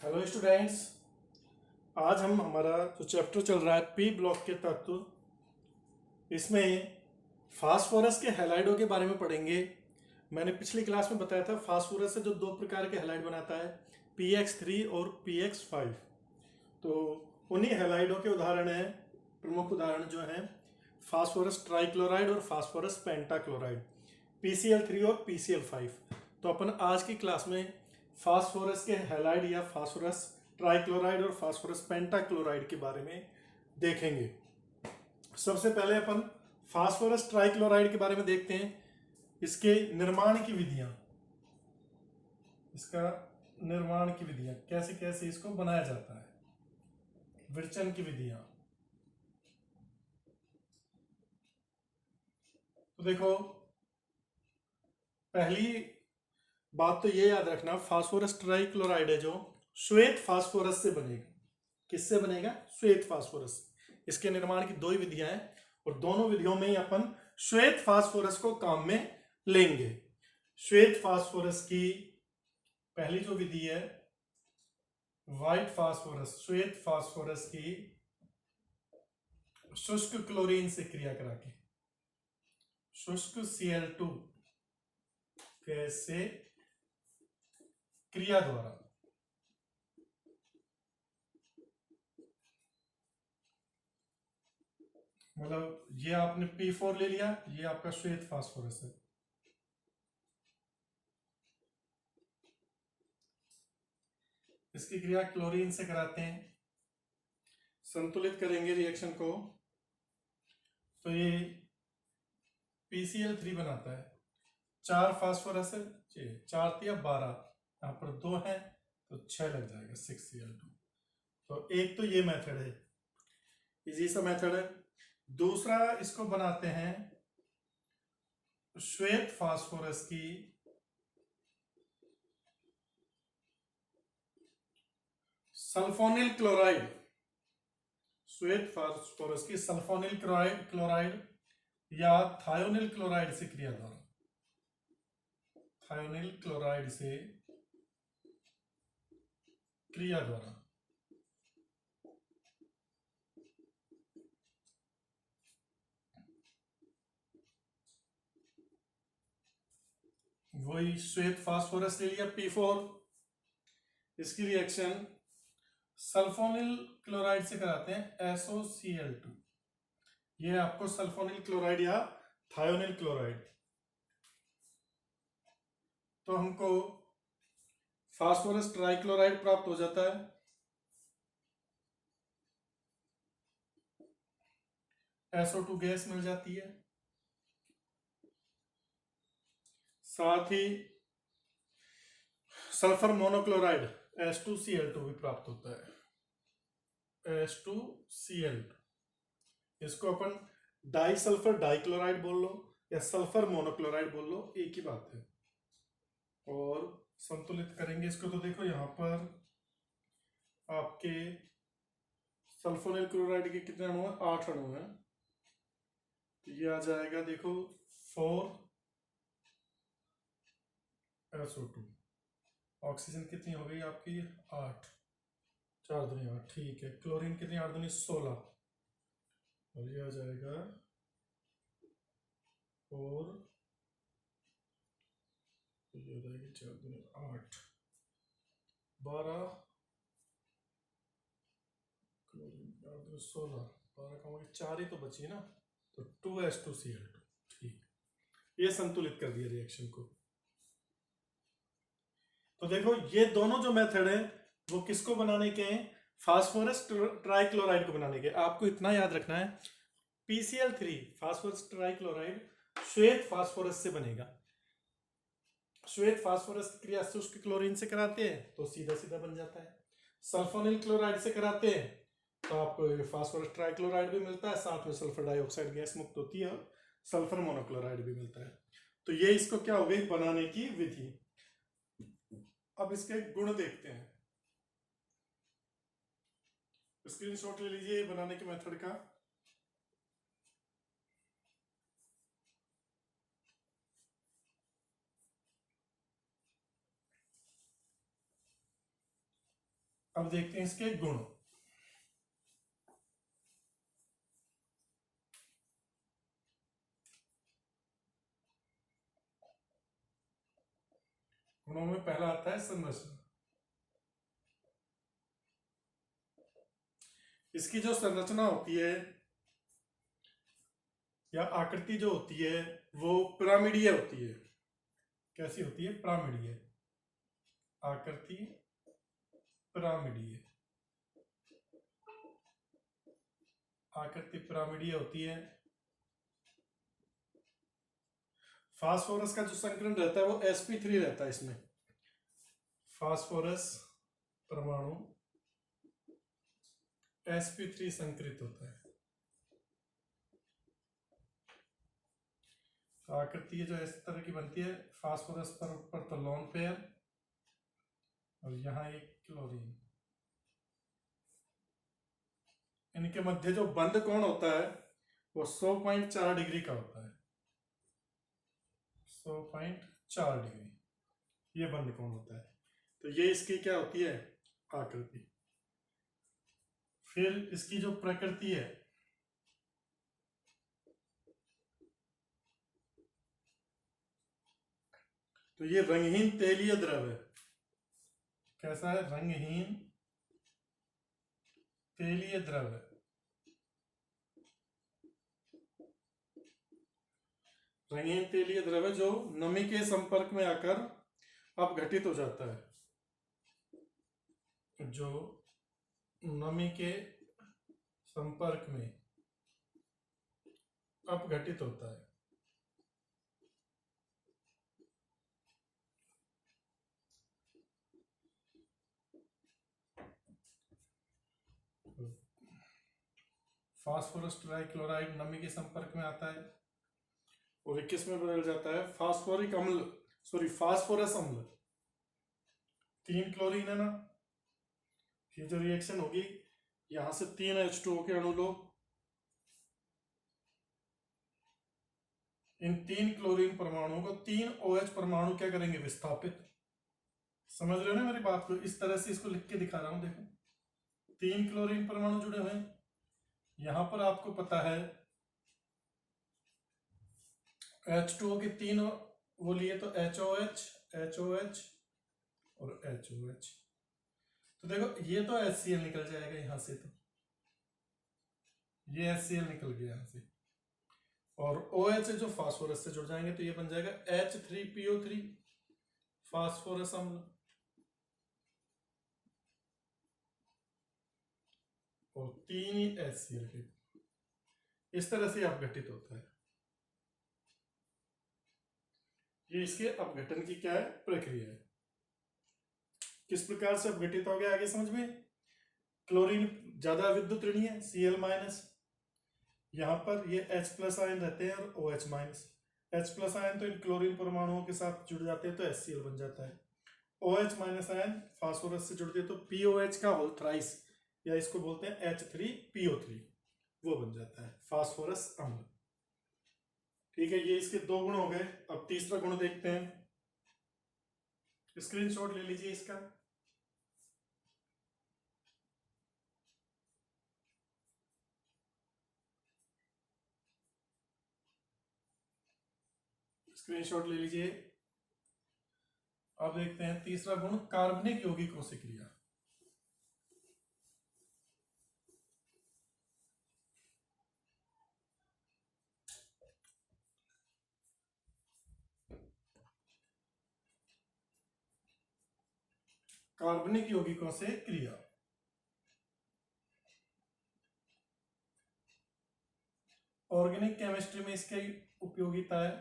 Hello students. आज हम हमारा जो चैप्टर चल रहा है पी ब्लॉक के तत्व, इसमें फास्फोरस के हैलाइडों के बारे में पढ़ेंगे। मैंने पिछली क्लास में बताया था फास्फोरस से जो दो प्रकार के हैलाइड बनाता है, PX3 और PX5। तो उन्हीं हैलाइडों के उदाहरण हैं, प्रमुख उदाहरण जो हैं फास्फोरस ट्राइक्लोराइड और फास्फोरस पेंटाक्लोराइड, PCl3 और PCl5। तो अपन आज की क्लास में फास्फोरस के हैलाइड या फास्फोरस ट्राइक्लोराइड और फास्फोरस पेंटाक्लोराइड के बारे में देखेंगे। सबसे पहले अपन फास्फोरस ट्राइक्लोराइड के बारे में देखते हैं, इसके निर्माण की विधियां, इसका निर्माण की विधियां कैसे कैसे इसको बनाया जाता है, विरचन की विधियां। तो देखो, पहली बात तो ये याद रखना, फास्फोरस ट्राइक्लोराइड है जो श्वेत फास्फोरस से बनेगा। किससे बनेगा? श्वेत फास्फोरस। इसके निर्माण की दो ही विधियां हैं और दोनों विधियों में ही अपन श्वेत फास्फोरस को काम में लेंगे। श्वेत फास्फोरस की पहली जो विधि है व्हाइट फास्फोरस, श्वेत फास्फोरस की शुष्क क्लोरीन से क्रिया करा के, शुष्क Cl2 गैस से क्रिया द्वारा मतलब ये आपने P4 ले लिया, ये आपका श्वेत फास्फोरस है। इसकी क्रिया क्लोरीन से कराते हैं, संतुलित करेंगे रिएक्शन को, तो ये PCl3 बनाता है। 4 फास्फोरस है, 4 या 12, यहाँ पर 2 है तो 6 लग जाएगा, 6Cl2। तो एक तो ये मेथड है, इजी सा मेथड है। दूसरा इसको बनाते हैं श्वेत फास्फोरस की सल्फोनिल क्लोराइड, श्वेत फास्फोरस की सल्फोनिल क्लोराइड या थायोनिल क्लोराइड से क्रिया द्वारा, थायोनिल क्लोराइड से क्रिया द्वारा वही श्वेत फास्फोरस ले लिया P4, इसकी रिएक्शन सल्फोनिल क्लोराइड से कराते हैं SOCl2। ये आपको सल्फोनिल क्लोराइड या थायोनिल क्लोराइड। तो हमको फास्फोरस ट्राइक्लोराइड प्राप्त हो जाता है। SO2 गैस मिल जाती है, साथ ही सल्फर मोनोक्लोराइड H2Cl2 भी प्राप्त होता है, H2Cl2। इसको अपन डाई सल्फर डाइक्लोराइड बोल लो या सल्फर मोनोक्लोराइड बोल लो, एक ही बात है। और संतुलित करेंगे इसको, तो देखो यहाँ पर आपके सल्फोनिल क्लोराइड के कितने अणु हैं? 8 अणु हैं। तो ये आ जाएगा, देखो 4SO2। ऑक्सीजन कितनी हो गई आपकी? 8, 4 दूनी 8, ठीक है। क्लोरीन कितनी? 8 दूनी 16, और ये आ जाएगा 4, ये हो जाएगी 4 दूनी 8, 12, क्लोरीन 8 दूनी 16, 12 कम हो गई, 4 ही तो बची ना, तो 2H2Cl2। ठीक, ये संतुलित कर दिया रिएक्शन को। तो देखो, ये दोनों जो मेथड है वो किसको बनाने के हैं? फास्फोरस ट्राइक्लोराइड को बनाने के। आपको इतना याद रखना है, PCl3 फास्फोरस ट्राइक्लोराइड श्वेत फास्फोरस से बनेगा। श्वेत फास्फोरस की क्रिया शुष्क क्लोरीन से कराते हैं तो सीधा सीधा बन जाता है। सल्फोनिल क्लोराइड से कराते हैं तो आपको फास्फोरस ट्राइक्लोराइड भी मिलता है, साथ में सल्फर डाइऑक्साइड गैस मुक्त होती है और सल्फर मोनोक्लोराइड भी मिलता है। तो ये इसको क्या हो गई बनाने की विधि। अब इसके गुण देखते हैं, स्क्रीनशॉट ले लीजिए बनाने के मेथड का। अब देखते हैं इसके गुण। गुणों में पहला आता है संरचना। इसकी जो संरचना होती है या आकृति जो होती है वो पिरामिडीय होती है। कैसी होती है? पिरामिडीय आकृति, पिरामिडीय आकृति पिरामिडीय होती है। फास्फोरस का जो संकरण रहता है वो sp3 रहता है। इसमें फास्फोरस परमाणु sp3 संकरित होता है। तो आकृति जो इस तरह की बनती है, फास्फोरस पर ऊपर तो लोन पेयर और यहाँ एक क्लोरीन। इनके मध्य जो बंध कोण होता है वो 100.4 डिग्री का होता है। 100.4 डिग्री ये बंध कोण होता है। तो ये इसकी क्या होती है? आकृति। फिर इसकी जो प्रकृति है, तो ये रंगहीन तेलीय द्रव है। कैसा है? रंगहीन तेलीय द्रव है। रंगहीन तेलीय द्रव है जो नमी के संपर्क में आकर अपघटित हो जाता है। जो नमी के संपर्क में अपघटित होता है। फास्फोरस ट्राइक्लोराइड नमी के संपर्क में आता है और किस में बदल जाता है? फास्फोरिक अम्ल, सॉरी फास्फोरस अम्ल। 3 क्लोरीन है ना, ये जो रिएक्शन होगी यहां से 3 H2O के अणु लो, इन 3 क्लोरीन परमाणुओं को 3 OH परमाणु क्या करेंगे? विस्थापित। समझ रहे हो ना मेरी बात को? इस तरह से इसको लिख के दिखा रहा हूं। देखो 3 क्लोरीन परमाणु जुड़े हुए हैं। यहां पर आपको पता है H2O के 3 वो लिए तो HOH, HOH और HOH। तो देखो ये तो HCl निकल जाएगा यहां से, तो ये HCl निकल गया यहां से, और OH जो फास्फोरस से जुड़ जाएंगे तो ये बन जाएगा H3PO3 फास्फोरस अम्ल। और 3 ही HCl के इस तरह से अपघटित होता है। ये इसके अपघटन की क्या है? प्रक्रिया है। किस प्रकार से अपघटित हो गया आगे समझ में। क्लोरीन ज्यादा विद्युत ऋणी है, Cl-, यहां पर ये H+ आयन रहते हैं और OH-। H+ आयन तो इन क्लोरीन परमाणुओं के साथ जुड़ जाते हैं तो HCl बन जाता है। OH- आयन फास्फोरस से जुड़ते हैं तो POH का होल थ्राइस, या इसको बोलते हैं H3PO3, वो बन जाता है फास्फोरस अम्ल। ठीक है, ये इसके 2 गुण हो गए। अब तीसरा गुण देखते हैं। स्क्रीनशॉट ले लीजिए इसका। स्क्रीनशॉट ले लीजिए। अब देखते हैं तीसरा गुण, कार्बनिक यौगिकों से क्रिया। कार्बनिक यौगिकों से क्रिया। ऑर्गेनिक केमिस्ट्री में इसकी उपयोगिता है।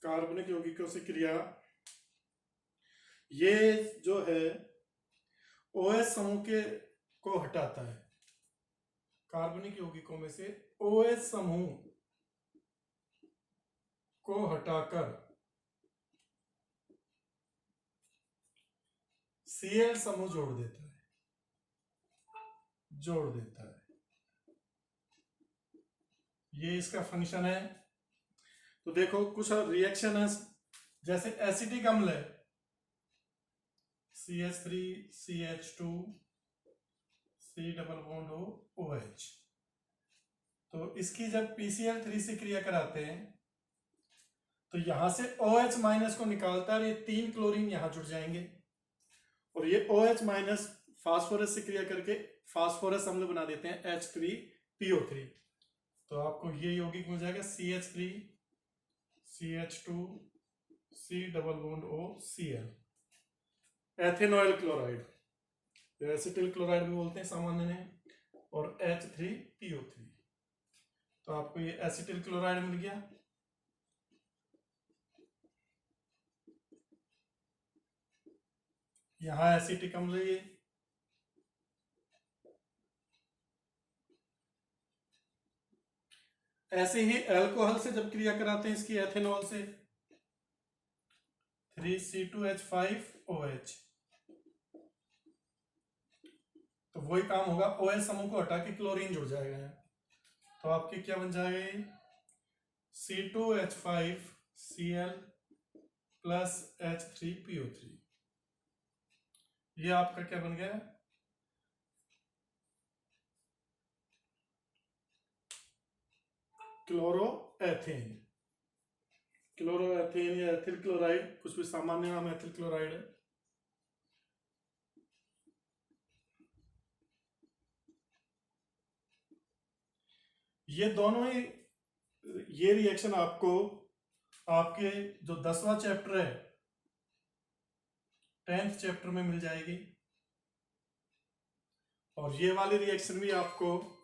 कार्बनिक यौगिकों से क्रिया, ये जो है OH समूह के को हटाता है। कार्बनिक यौगिकों में से OH समूह को हटाकर Cl समूह जोड़ देता है, जोड़ देता है। ये इसका फंक्शन है। तो देखो कुछ रिएक्शन है, जैसे एसिटिक अम्ल है CH3CH2 C double bond OH। तो इसकी जब PCl3 से क्रिया कराते हैं तो यहां से OH माइनस को निकालता है और ये 3 क्लोरीन यहां जुड़ जाएंगे और ये OH माइनस फास्फोरस से क्रिया करके फास्फोरस अम्ल बना देते हैं H3PO3। तो आपको ये यौगिक मिल जाएगा CH3 CH2 C double bond OCl, ethanoyl chloride, acetyl chloride भी बोलते हैं सामान्य ने, और H3PO3। तो आपको ये एसिटिल क्लोराइड मिल गया। यहां एसिटिक अम्ल ये, ऐसे ही अल्कोहल से जब क्रिया कराते हैं इसकी एथेनॉल से 3C2H5OH, तो वही काम होगा, OH समूह को हटा के क्लोरीन जुड़ जाएगा। तो आपके क्या बन जाएगा ये C2H5Cl प्लस H3PO3। ये आपका क्या बन गया, क्लोरोएथेन। क्लोरोएथेन या एथिल क्लोराइड, कुछ भी सामान्य नाम एथिल क्लोराइड है। ये दोनों ही, ये रिएक्शन आपको आपके जो 10वां चैप्टर है 10th चैप्टर में मिल जाएगी, और ये वाली रिएक्शन भी आपको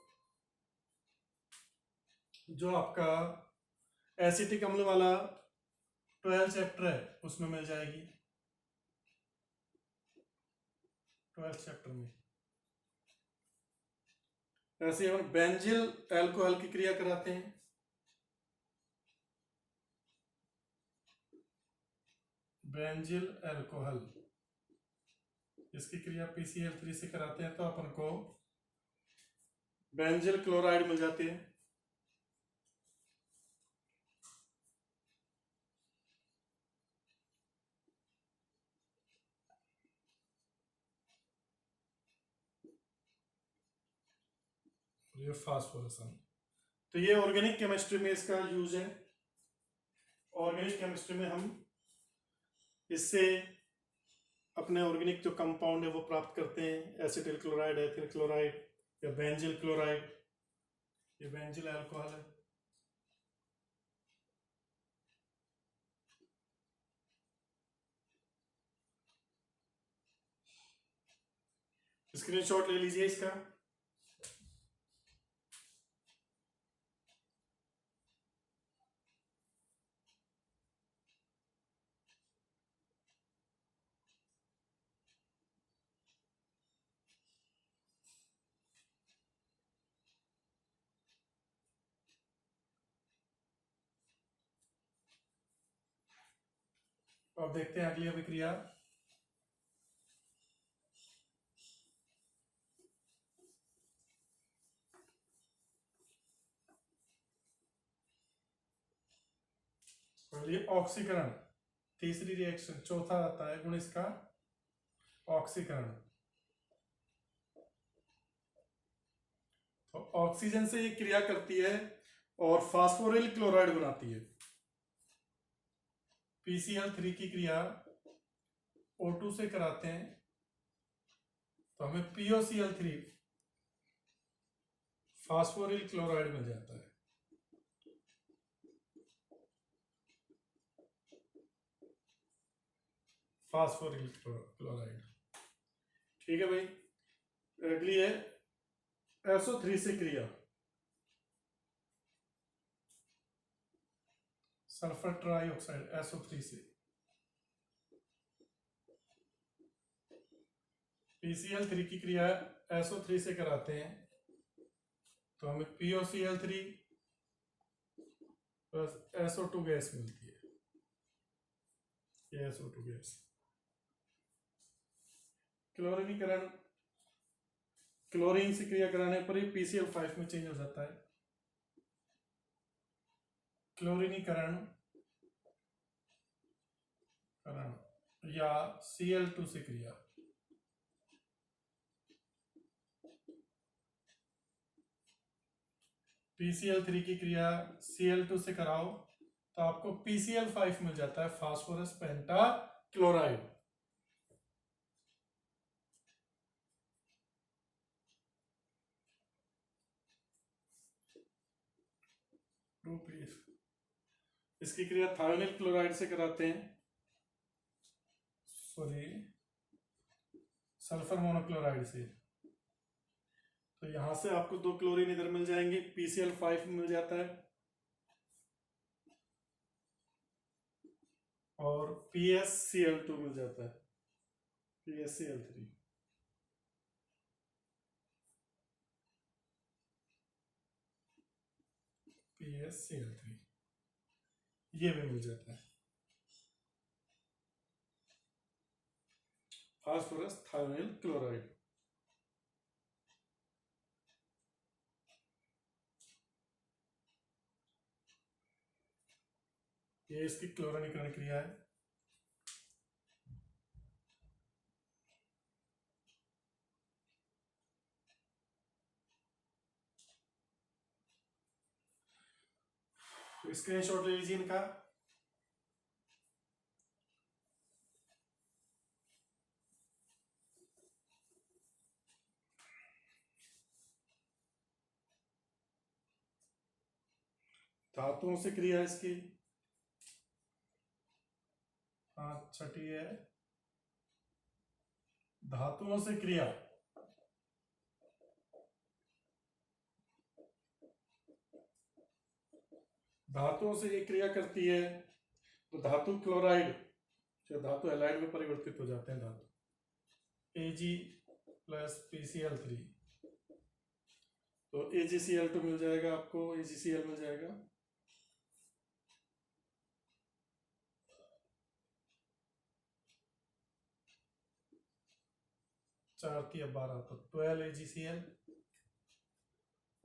जो आपका एसिटिक अम्ल वाला 12th चैप्टर है उसमें मिल जाएगी, 12th चैप्टर में। ऐसे हम बेंजिल अल्कोहल की क्रिया कराते हैं। बेंजिल अल्कोहल, इसकी क्रिया PCl3 से कराते हैं तो अपन को बेंजिल क्लोराइड मिल जाती है। ये फास्फोरस। तो ये ऑर्गेनिक केमिस्ट्री में इसका यूज है। ऑर्गेनिक केमिस्ट्री में हम इससे अपने ऑर्गेनिक जो कंपाउंड है वो प्राप्त करते हैं, एसिटिल क्लोराइड, एथिल क्लोराइड या बेंजिल क्लोराइड। ये बेंजिल अल्कोहल है। स्क्रीनशॉट ले लीजिए इसका। अब देखते हैं अगली अभिक्रिया। पहले ऑक्सीकरण, तीसरी रिएक्शन, चौथा आता है गुण इसका ऑक्सीकरण। तो ऑक्सीजन से ये क्रिया करती है और फास्फोरिल क्लोराइड बनाती है। PCl3 की क्रिया O2 से कराते हैं तो हमें POCl3 फास्फोरिल क्लोराइड मिल जाता है। फास्फोरिल क्लोराइड, ठीक है भाई। अगली है SO3 से क्रिया, सल्फर ट्राइऑक्साइड SO3 से। PCl3 की क्रिया SO3 से कराते हैं तो हमें POCl3 प्लस SO2 गैस मिलती है। ये SO2 गैस। क्लोरीनीकरण, क्लोरीन से क्रिया कराने पर ही PCl5 में चेंज हो जाता है। क्लोरीनीकरण करण या Cl2 से क्रिया, PCl3 की क्रिया Cl2 से कराओ तो आपको PCl5 मिल जाता है, फास्फोरस पेंटा क्लोराइड। इसकी क्रिया थायोनिल क्लोराइड से कराते हैं, सॉरी सल्फर मोनोक्लोराइड से। तो यहां से आपको 2 क्लोरीन इधर मिल जाएंगे, PCl5 मिल जाता है और PsCl2 मिल जाता है, PsCl3। PsCl3 ये भी मिल जाता है, फास्फोरस थायोनिल क्लोराइड। ये इसकी क्लोरीनीकरण क्रिया है। स्क्रीनशॉट ले लीजिए इनका। धातुओं से क्रिया इसकी, हाँ छठी है, धातुओं से क्रिया। धातुओं से ये क्रिया करती है तो धातु क्लोराइड जो धातु हैलाइड में परिवर्तित हो जाते हैं धातु, Ag प्लस PCl3, तो AgCl2 मिल जाएगा आपको, AgCl मिल जाएगा। चार 12 तो 12 AgCl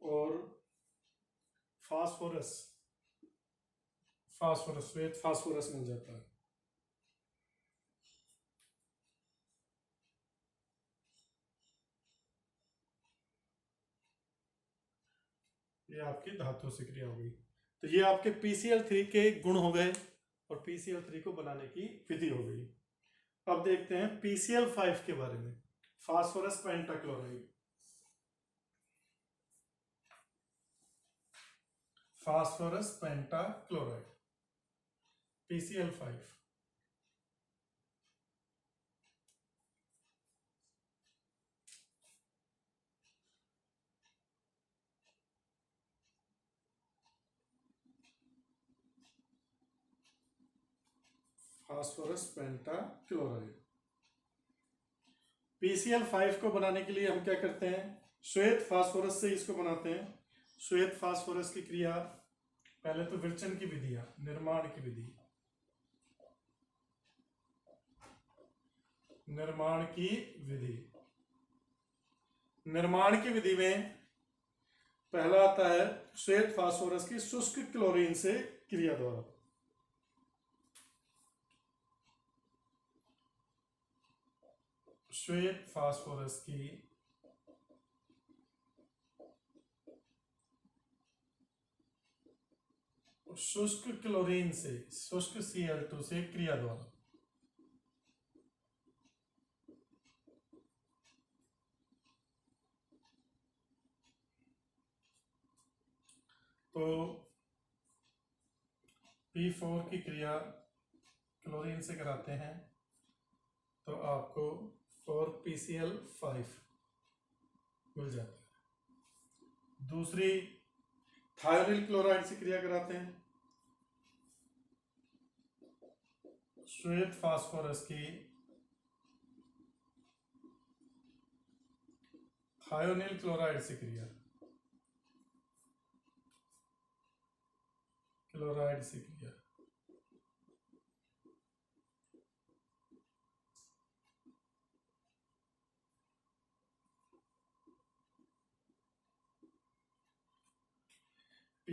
और फास्फोरस, श्वेत फास्फोरस मिल जाता है। ये आपकी धातु से क्रिया हो गई। तो ये आपके PCl3 के गुण हो गए और PCl3 को बनाने की विधि हो गई। अब देखते हैं PCl5 के बारे में, phosphorus pentachloride. Phosphorus pentachloride PCl5। Phosphorus pentachloride. PCl5 को बनाने के लिए हम क्या करते हैं, श्वेत फास्फोरस से इसको बनाते हैं। श्वेत फास्फोरस की क्रिया, पहले तो विरचन की विधि, निर्माण की विधि, निर्माण की विधि। निर्माण की विधि में पहला आता है श्वेत फास्फोरस की शुष्क क्लोरीन से क्रिया द्वारा। श्वेत फास्फोरस की शुष्क क्लोरीन से, शुष्क Cl2 से क्रिया द्वारा। तो P4 की क्रिया क्लोरीन से कराते हैं तो आपको 4PCl5 मिल जाता है। दूसरी थायोनिल क्लोराइड से क्रिया कराते हैं, श्वेत फास्फोरस की थायोनिल क्लोराइड से क्रिया, क्लोराइड से क्रिया।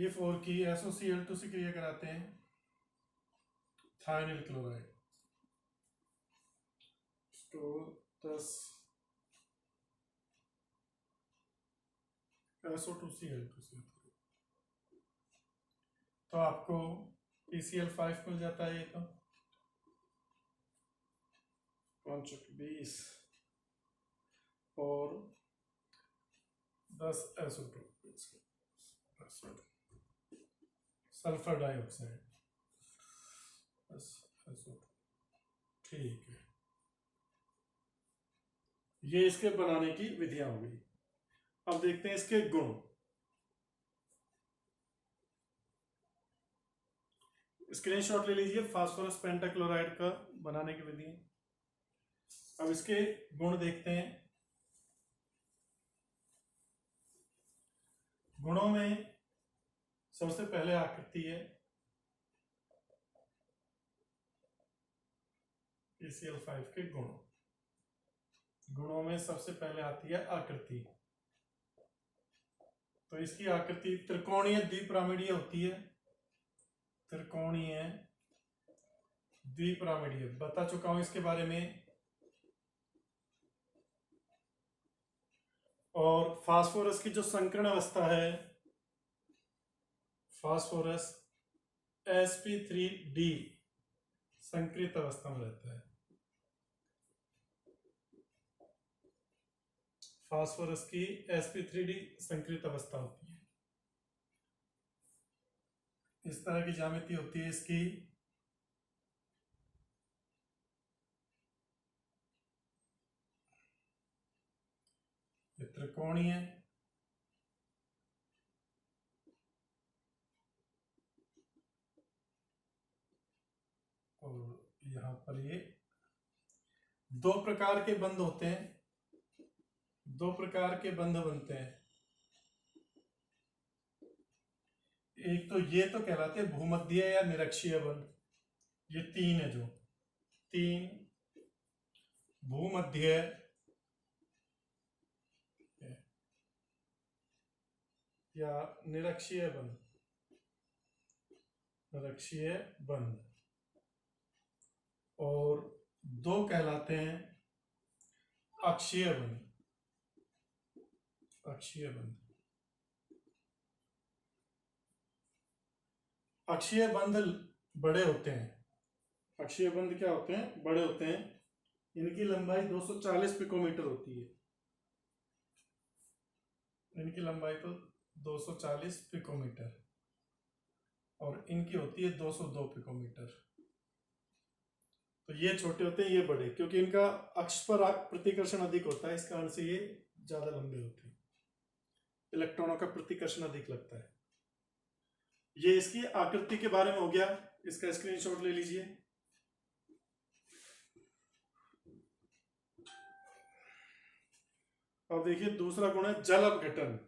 P4 की SOCl2 से क्रिया कराते हैं थायनिल क्लोराइड, तो 10 SO2Cl2 से, तो आपको PCl5 मिल जाता है। ये तो 520 और 10 SO2 सल्फर डाइऑक्साइड, SO2। ठीक है, ये इसके बनाने की विधियां हो गई। अब देखते हैं इसके गुण। स्क्रीनशॉट ले लीजिए फास्फोरस पेंटाक्लोराइड का बनाने की विधि। अब इसके गुण देखते हैं। गुणों में सबसे पहले आकृति है PCl5 के गुण। गुणों में सबसे पहले आती है आकृति। तो इसकी आकृति त्रिकोणीय द्विपिरामिडीय होती है। त्रिकोणीय द्विपिरामिडीय बता चुका हूं इसके बारे में। और फास्फोरस की जो संकरण अवस्था है, फास्फोरस sp3d संकृत अवस्था में रहता है। फास्फोरस की sp3d संकृत अवस्था होती है। इस तरह की ज्यामिति होती है इसकी। त्रिकोणीय और यहां पर ये दो प्रकार के बंध होते हैं, दो प्रकार के बंध बनते हैं। एक तो ये तो कहलाते हैं भूमध्यय या निरक्षीय बंध। ये तीन है, जो तीन भूमध्यय या निरक्षीय बंध, निरक्षीय बंध। और दो कहलाते हैं अक्षीय बंध, अक्षीय बंध। अक्षीय बंध बड़े होते हैं। अक्षीय बंध क्या होते हैं? बड़े होते हैं। इनकी लंबाई 240 पिकोमीटर होती है। इनकी लंबाई तो 240 पिकोमीटर और इनकी होती है 202 पिकोमीटर। तो ये छोटे होते हैं, ये बड़े, क्योंकि इनका अक्ष पर प्रतिकर्षण अधिक होता है, इस कारण से ये ज्यादा लंबे होते हैं। इलेक्ट्रॉनों का प्रतिकर्षण अधिक लगता है। ये इसकी आकृति के बारे में हो गया। इसका स्क्रीनशॉट ले लीजिए। अब देखिए दूसरा गुण है जल अपघटन।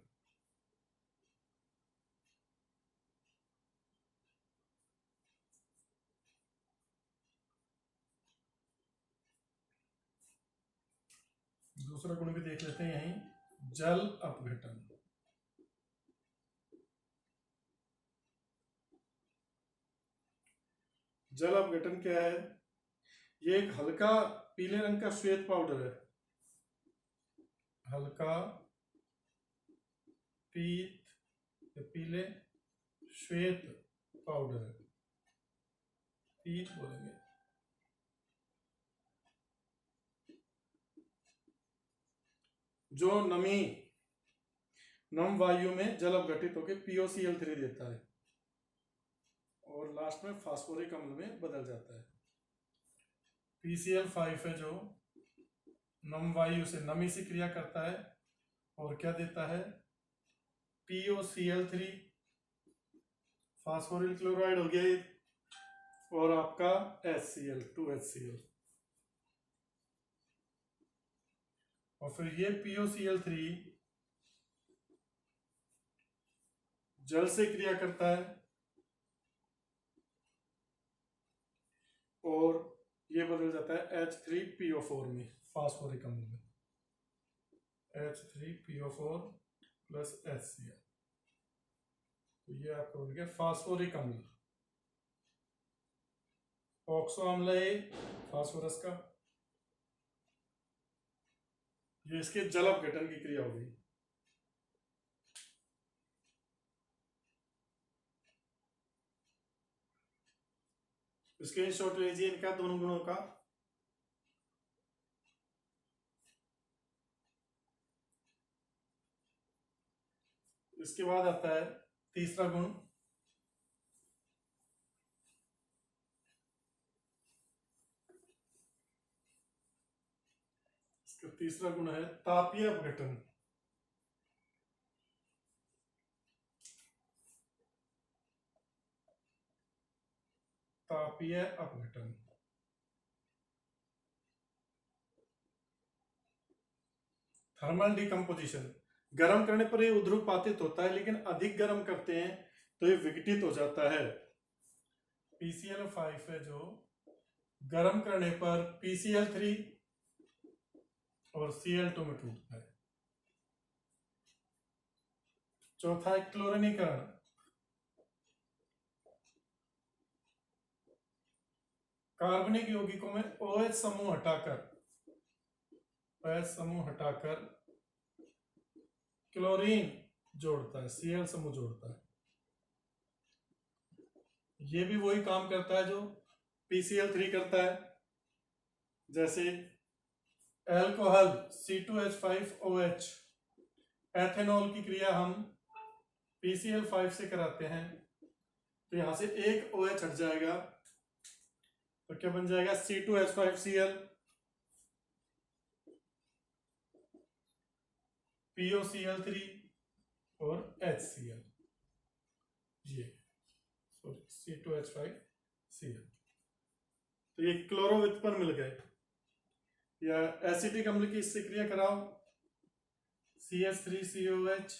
दूसरा गुण भी देख लेते हैं यहीं, जल अपघटन। जल अपघटन क्या है? ये एक हल्का पीले रंग का श्वेत पाउडर है। हल्का पीले श्वेत पाउडर है, पीत बोलेंगे। जो नम वायु में जल अपघटित होकर POCl3 देता है और लास्ट में फास्फोरिक अम्ल में बदल जाता है। PCl5 है जो नम वायु से नमी से क्रिया करता है और क्या देता है? POCl3, फास्फोरिल क्लोराइड हो गया ये, और आपका HCl 2HCl। और फिर ये POCl3 जल से क्रिया करता है और ये बदल जाता है H3PO4 में, फास्फोरिक अम्ल में, H3PO4 प्लस HCl। तो ये आपका बन गया फास्फोरिक अम्ल। ऑक्सो अम्ल है फास्फोरस का, ये इसके जल अपघटन की क्रिया होगी। स्क्रीनशॉट लीजिए इनका दोनों गुणों का। इसके बाद आता है तीसरा गुण, इसका तीसरा गुण है तापीय अपघटन। तापीय अपघटन थर्मल डिकम्पोजिशन, गर्म करने पर ये उध्रुपातित होता है, लेकिन अधिक गर्म करते हैं तो ये विघटित हो जाता है। PCl5 है जो गर्म करने पर PCl3 और Cl2 में टूटता है। चौथा है क्लोरीनीकरण। कार्बनिक यौगिकों में OH समूह हटाकर क्लोरीन जोड़ता है, Cl समूह जोड़ता है। ये भी वही काम करता है जो PCl3 करता है। जैसे एल्कोहल C2H5OH, एथेनॉल की क्रिया हम PCl5 से कराते हैं, तो यहां से एक OH हट जाएगा तो क्या बन जाएगा C2H5Cl, POCl3 और HCl, ये सॉरी C2H5Cl। तो ये क्लोरो व्युत्पन्न मिल गए। या एसिटिक अम्ल की इससे क्रिया कराओ, CH3COH,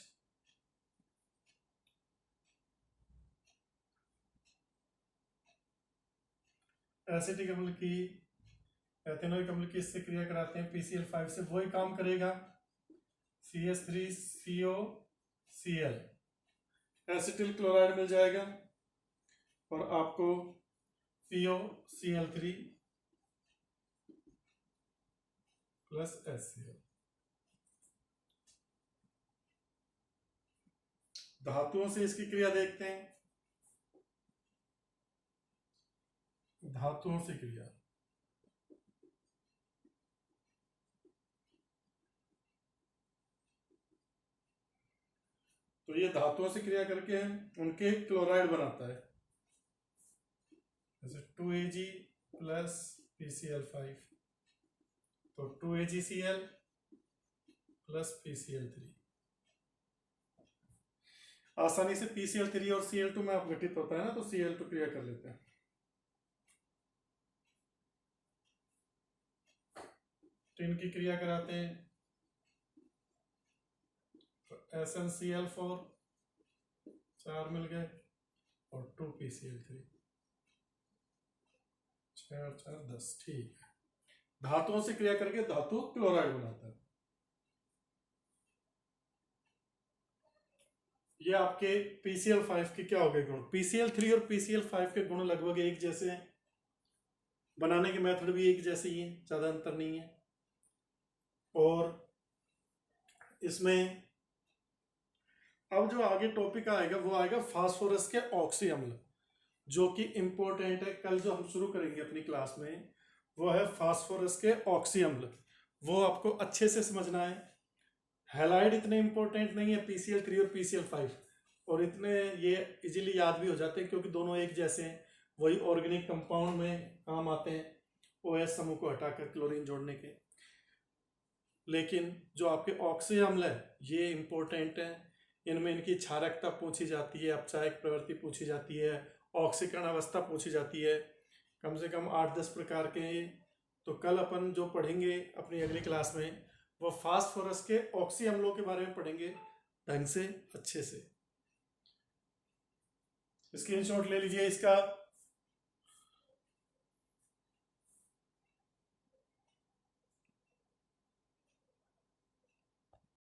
एसिटिक अम्ल की एथेनोइक अम्ल की इससे क्रिया कराते हैं PCl5 से, वही काम करेगा CH3COCl, एसिटिल क्लोराइड मिल जाएगा और आपको POCl3 प्लस HCl। धातुओं से इसकी क्रिया देखते हैं। धातुओं से क्रिया, तो ये धातुओं से क्रिया करके उनके क्लोराइड बनाता है, जैसे 2Ag प्लस PCl5, तो 2AgCl प्लस PCl3। आसानी से PCl3 और Cl2 में अपघटित होता है ना, तो Cl2 क्रिया कर लेते हैं। तो इनकी क्रिया कराते हैं, तो SnCl4 4 मिल गए और 2PCl3, 6 और 4 10। ठीक है, धातुओं से क्रिया करके धातु क्लोराइड बनाता है। ये आपके PCl5 के क्या हो गए गुण। PCl3 और PCl5 के गुण लगभग एक जैसे हैं, बनाने के मेथड भी एक जैसे ही है, ज्यादा अंतर नहीं है। और इसमें अब जो आगे टॉपिक आएगा वो आएगा फास्फोरस के ऑक्सी अम्ल, जो कि इंपॉर्टेंट है। कल जो हम शुरू करेंगे अपनी क्लास में वो है फास्फोरस के ऑक्सी अम्ल, वो आपको अच्छे से समझना है। हैलाइड इतने इंपॉर्टेंट नहीं है PCl3 और PCl5, और इतने ये इजीली याद भी हो जाते हैं क्योंकि दोनों एक जैसे हैं, वही ऑर्गेनिक कंपाउंड में काम आते हैं OH समूह को हटाकर क्लोरीन जोड़ने के। लेकिन जो आपके ऑक्सी अम्ल है ये इंपॉर्टेंट है, इनमें इनकी क्षारकता पूछी जाती है, अपचायक प्रवृत्ति पूछी जाती है, ऑक्सीकरण अवस्था पूछी जाती है, कम से कम 8-10 प्रकार के। तो कल अपन जो पढ़ेंगे अपनी अगली क्लास में वो फास्फोरस के ऑक्सी अम्लों के बारे में पढ़ेंगे ढंग से, अच्छे से। स्क्रीनशॉट ले लीजिए इसका।